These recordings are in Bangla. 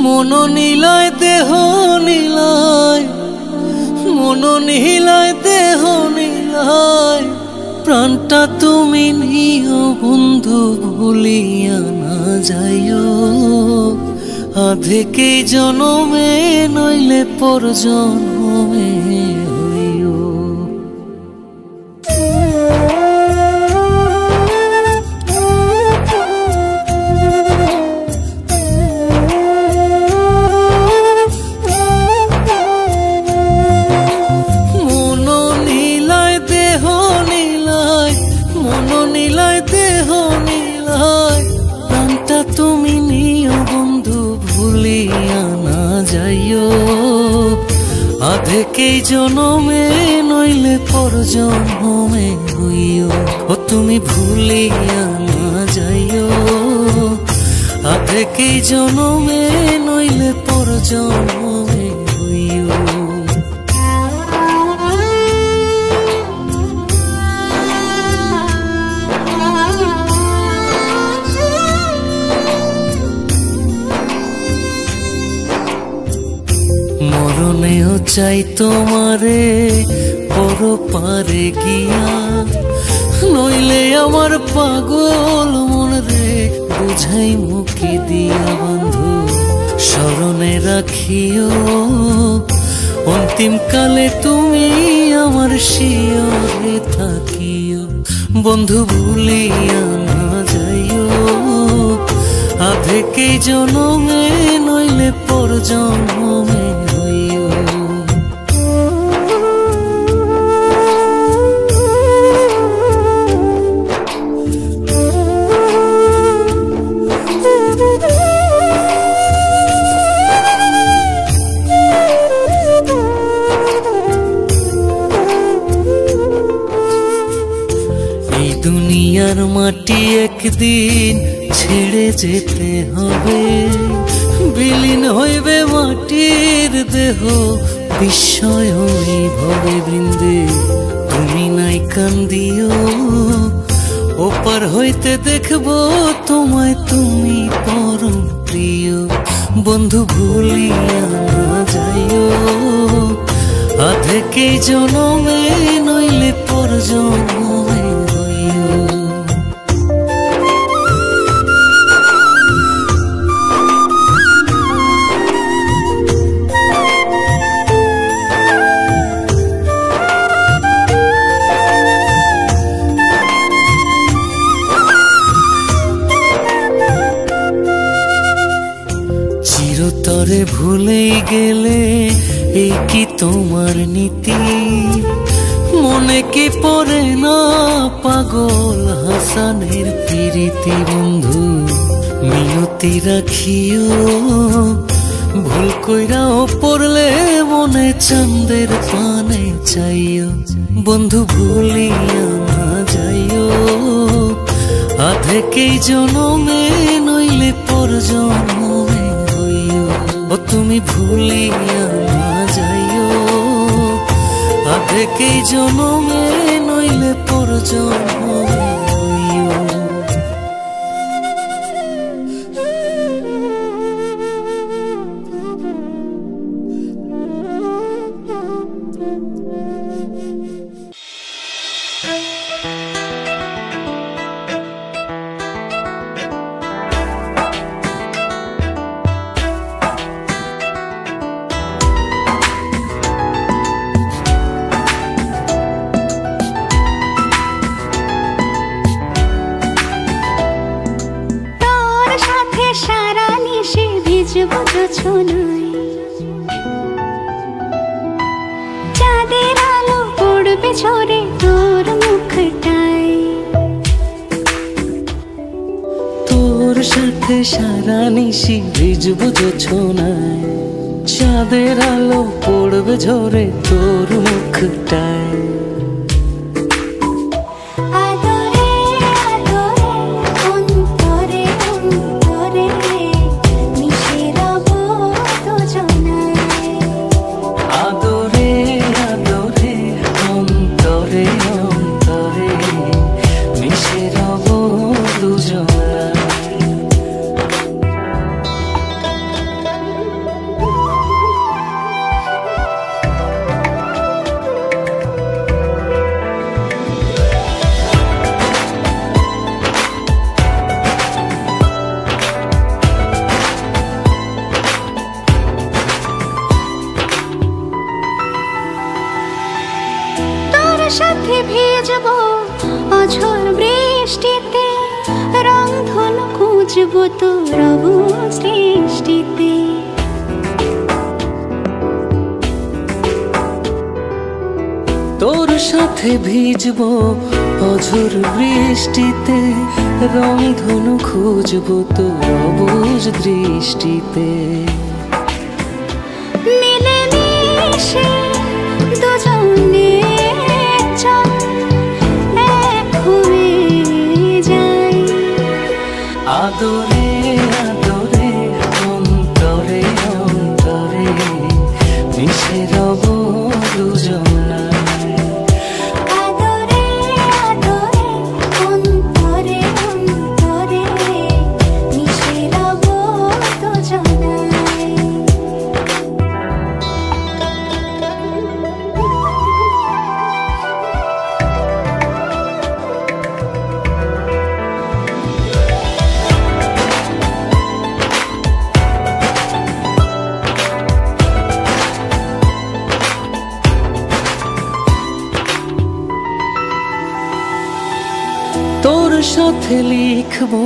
মন নিলয় দেহ নিলয়, মন নিলয় দেহ নিলয়, প্রাণটা তুমি নিও বন্ধু ভুলিয়া না যাইও। আধেকে জনমে নইলে পর জনমে হইও। তুমি নিও বন্ধু ভুলিয়া না যাইও। আধেকেই জনমে নইলে পর জনমে হইও। ও তুমি ভুলিয়া না যাইও। আধেকেই জনমে নইলে পর জনমে হইও। মরণেও চাই তোমারে পর পারে গিয়া, নইলে আমার পাগল মন রে বুঝাই মুখে দিয়া। বন্ধু স্মরণে রাখিও অন্তিম কালে তুমি আমার শিয়রে থাকিও। বন্ধু ভুলিয়া না যাইও। আধেকেই জনমে নইলে পর জনমে হইও। এই দুনিয়ার মাটি একদিন ছেড়ে যেতে হবে। বিলীন হইবে মাটির দেহ বিস্ময় ভবে বৃন্দে। তুমি নাই কান্দিও ওপার হইতে দেখবো তোমায় তুমি পরম প্রিয়। বন্ধু ভুলিয়া না যাইও। আধেকেই জনমে নইলে পর জনমে হইও। চিরতরে ভুলেই গেলে এই কি তোমার নীতি? মনে কি পড়ে না পাগল হাসানের প্রীতি? বন্ধু মিনতি রাখিও ভুল কইরাও পড়লে মনে চাঁদের পানে চাইও। বন্ধু ভুলিয়া না যাইও। আধেকেই জনমে নইলে পর জনমে হইও। ও তুমি ভুলিয়া না যাইও। আধেকেই জনমে নইলে পর জনমে হইও। চাঁদের আলো পড়বে ঝরে তোর মুখটায়। তোর সাথে সারা নিশি ভিজবো জোছনায়। চাঁদের আলো পড়বে ঝরে তোর মুখটায়। অঝোর বৃষ্টিতে, রংধনু খুঁজবো তোর অবুঝ দৃষ্টিতে। তোর সাথে ভিজবো অঝোর বৃষ্টিতে, রংধনু খুঁজবো তোর অবুঝ দৃষ্টিতে। মিলেমিশে দুজনে চল এক হয়ে যাই। আদরে আদরে অন্তরে অন্তরে মিশে রব দুজনায়। আদরে আদরে অন্তরে অন্তরে মিশে রব দুজনায়। তোর সাথে লিখবো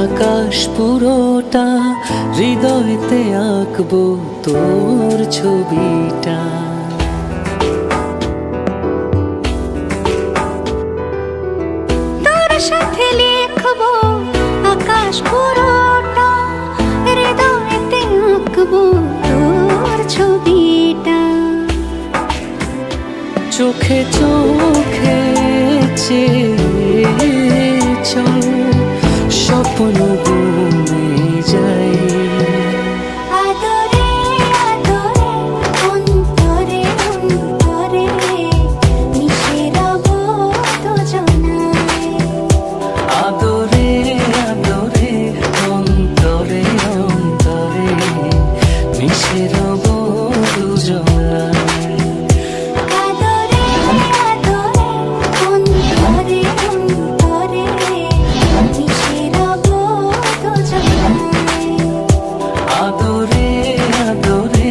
আকাশ পুরোটা, হৃদয়তে আঁকবো তোর ছবিটা। তোর সাথে লিখবো আকাশ পুরোটা, হৃদয়তে আঁকবো তোর ছবিটা। চোখে চোখে চেয়ে চল স্বপ্ন বুনে যাই। আদরে আদরে অন্তরে অন্তরে মিশে রব দুজনায়। আদরে আদরে অন্তরে অন্তরে মিশে রব দুজনায়। আদরে আদরে অন্তরে অন্তরে মিশে রব দুজনায়। আদরে আদরে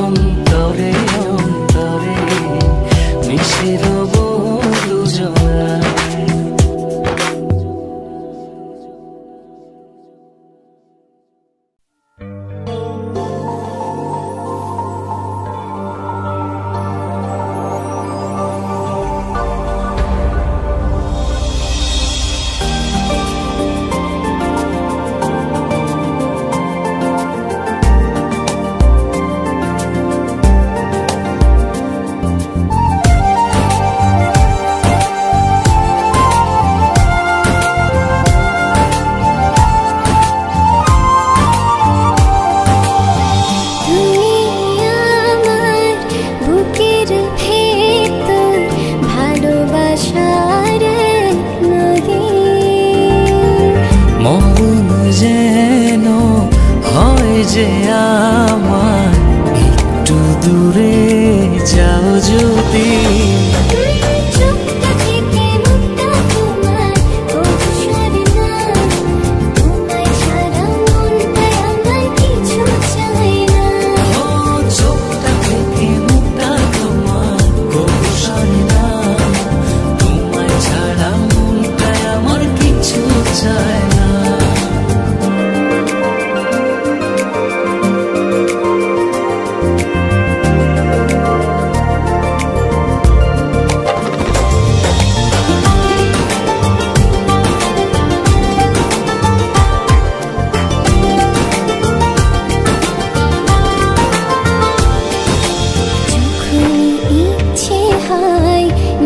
অন্তরে অন্তরে মিশে রব দুজনায়। মন যেন হয় যে আমার, একটু দূরে যাও যদি। চোখটা থেকে মুখটা তোমার কবু সরে না, তোমায় ছাড়া মনটায় আমার কিছু চায় না।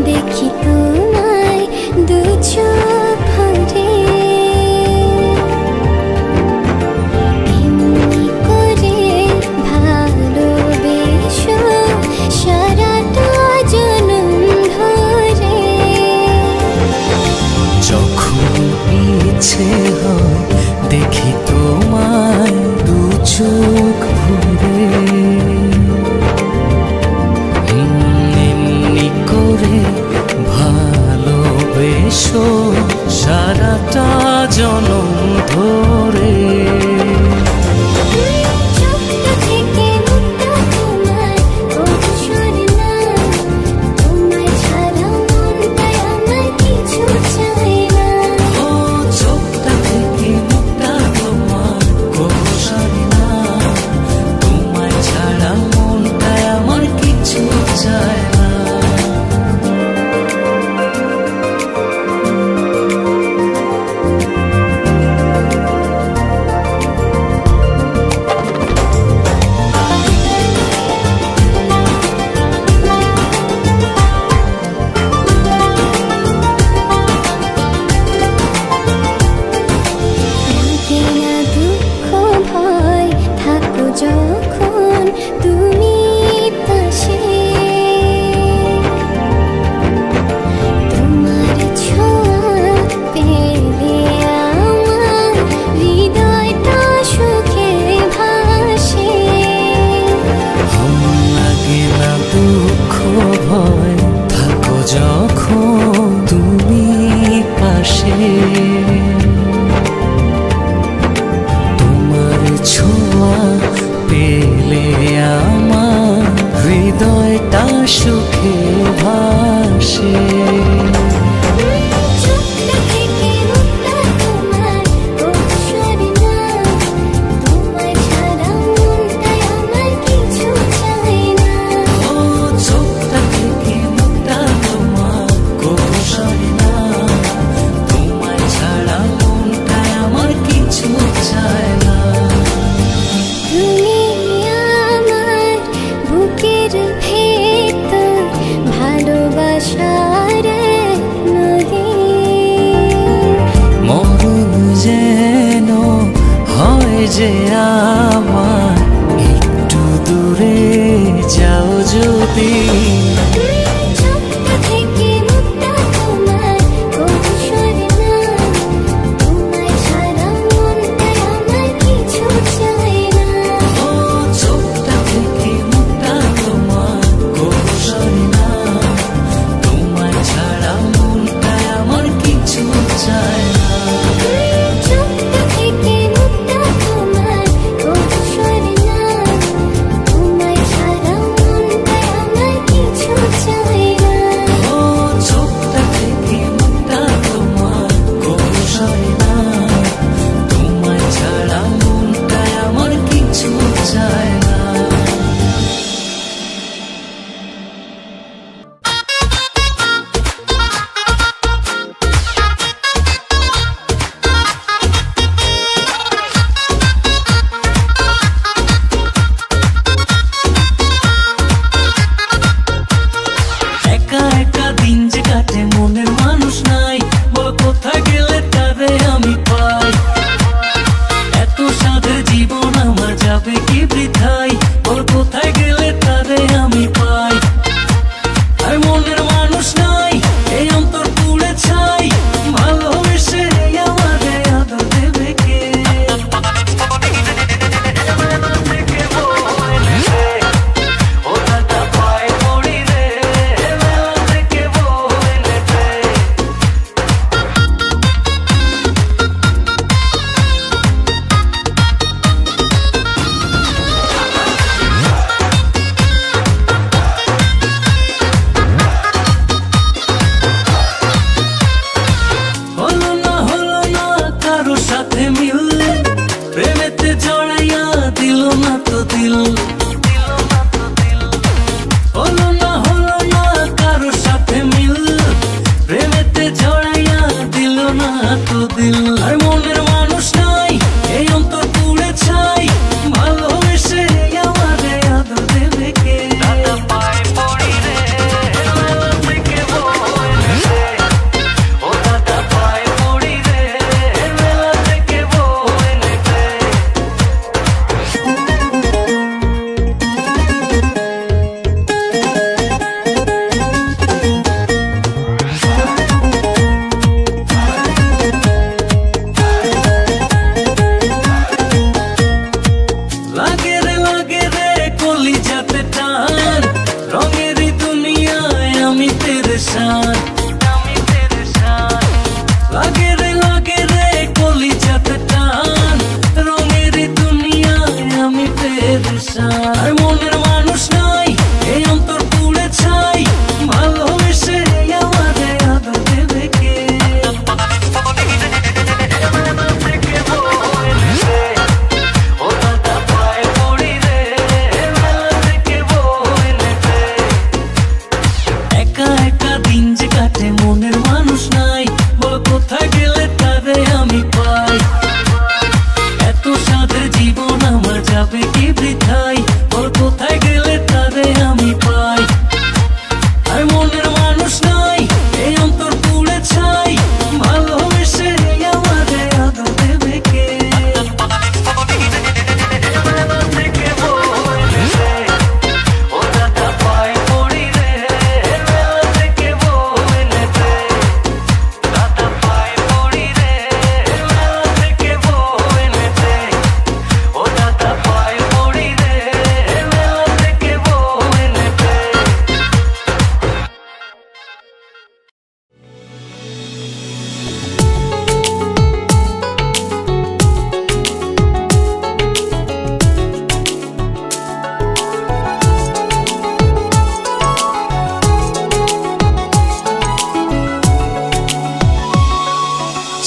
দেখি তোমায় দু চোখ ভরে, এমনি করে ভালোবেসো সারাটা জনম ধরে। যখন ইচ্ছে হয় দেখি তোমায় দু চোখ ভরে, এমনি করে ভালোবেসো সারাটা জনম ধরে। চোখটা থেকে মুখটা তোমার কবু সরে না, তোমায় ছাড়া মনটায় আমার যে আমার একটু দূরে যাও যদি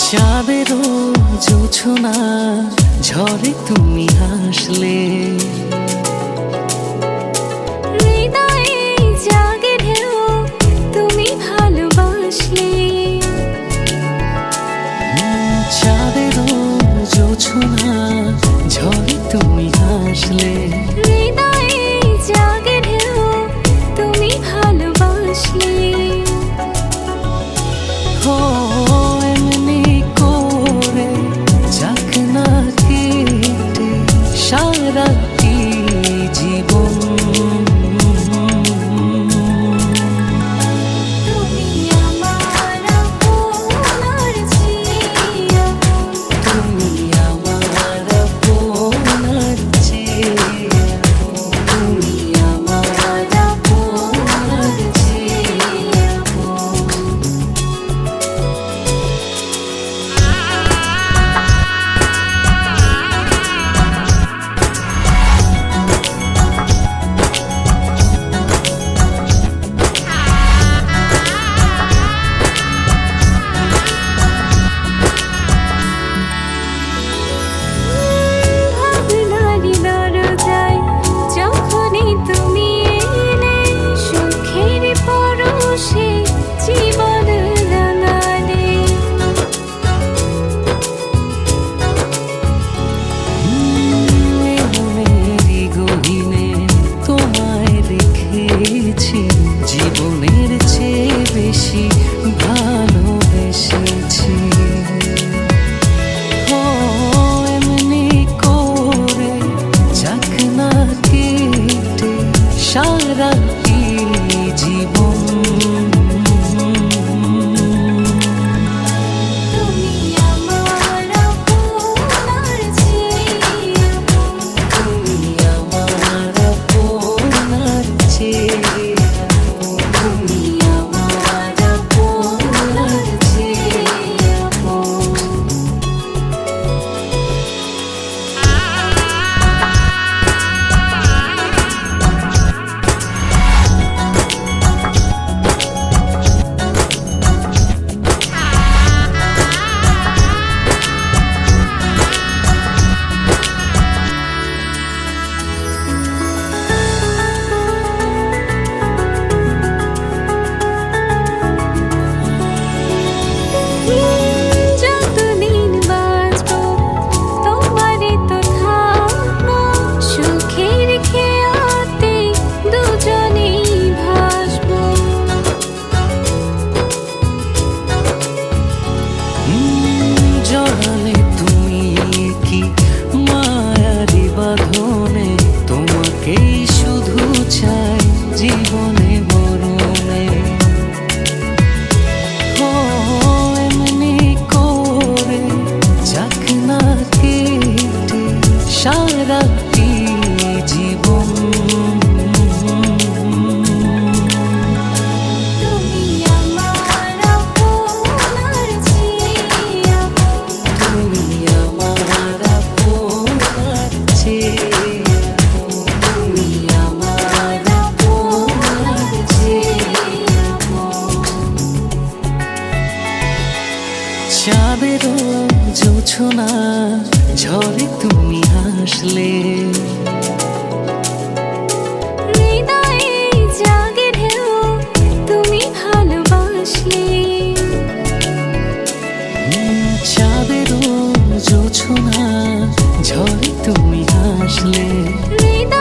চাঁদেরও জোছনা ঝরে তুমি হাসলে হৃদয়ে জাগে ঢেউ তুমি ভালোবাসলে চাঁদেরও জোছনা ঝরে তুমি হাসলে হৃদয়ে জাগে ঢেউ তুমি ভালোবাসলে এমনি করে যাক না কেটে চাঁদেরও জোছনা ঝরে তুমি হাসলে, হৃদয়ে জাগে ঢেউ তুমি ভালোবাসলে। চাঁদেরও জোছনা ঝরে তুমি হাসলে, হৃদয়ে